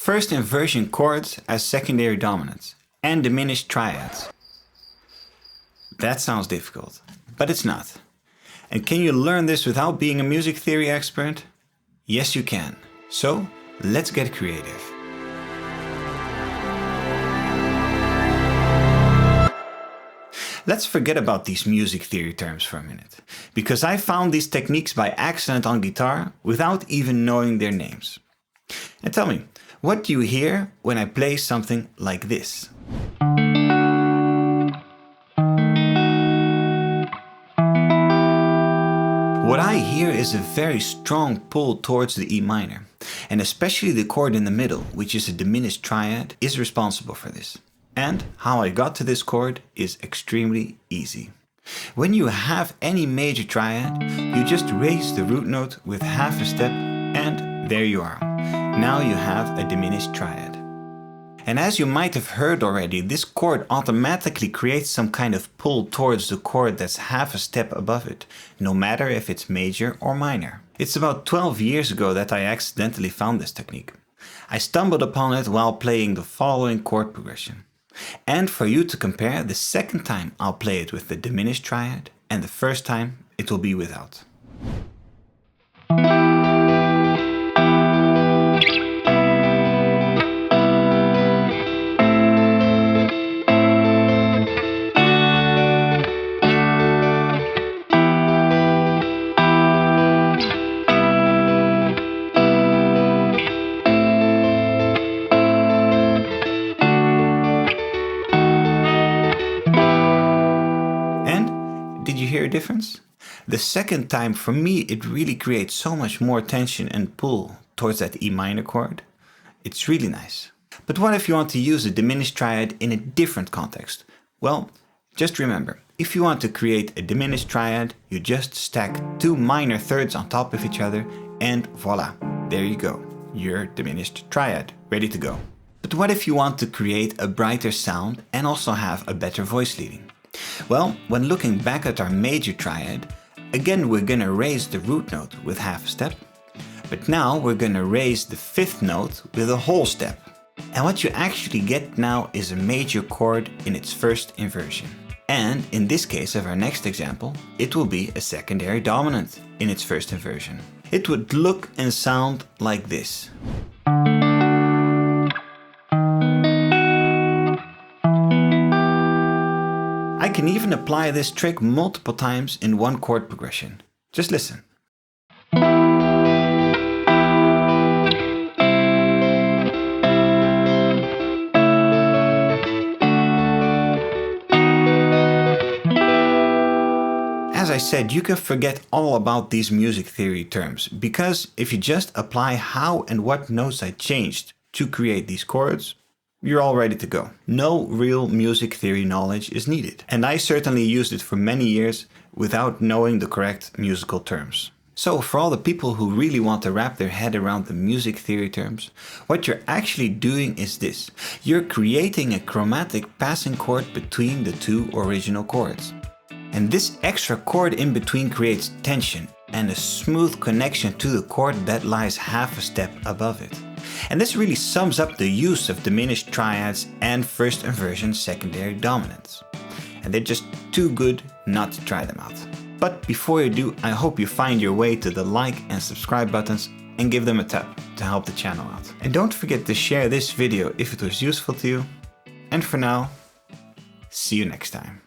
first inversion chords as secondary dominants, and diminished triads. That sounds difficult, but it's not. And can you learn this without being a music theory expert? Yes, you can. So, let's get creative. Let's forget about these music theory terms for a minute, because I found these techniques by accident on guitar without even knowing their names. And tell me, what do you hear when I play something like this? What I hear is a very strong pull towards the E minor, and especially the chord in the middle, which is a diminished triad, is responsible for this. And how I got to this chord is extremely easy. When you have any major triad, you just raise the root note with half a step and there you are. Now you have a diminished triad. And as you might have heard already, this chord automatically creates some kind of pull towards the chord that's half a step above it, no matter if it's major or minor. It's about 12 years ago that I accidentally found this technique. I stumbled upon it while playing the following chord progression. And for you to compare, the second time I'll play it with the diminished triad, and the first time it will be without. Did you hear a difference? The second time, for me, it really creates so much more tension and pull towards that E minor chord. It's really nice. But what if you want to use a diminished triad in a different context? Well, just remember, if you want to create a diminished triad, you just stack two minor thirds on top of each other and voila, there you go, your diminished triad, ready to go. But what if you want to create a brighter sound and also have a better voice leading? Well, when looking back at our major triad, again we're gonna raise the root note with half a step, but now we're gonna raise the fifth note with a whole step. And what you actually get now is a major chord in its first inversion. And in this case of our next example, it will be a secondary dominant in its first inversion. It would look and sound like this. I can even apply this trick multiple times in one chord progression. Just listen. As I said, you can forget all about these music theory terms, because if you just apply how and what notes I changed to create these chords, you're all ready to go. No real music theory knowledge is needed. And I certainly used it for many years without knowing the correct musical terms. So for all the people who really want to wrap their head around the music theory terms, what you're actually doing is this. You're creating a chromatic passing chord between the two original chords. And this extra chord in between creates tension and a smooth connection to the chord that lies half a step above it. And this really sums up the use of diminished triads and first inversion secondary dominants. And they're just too good not to try them out. But before you do, I hope you find your way to the like and subscribe buttons and give them a tap to help the channel out. And don't forget to share this video if it was useful to you. And for now, see you next time.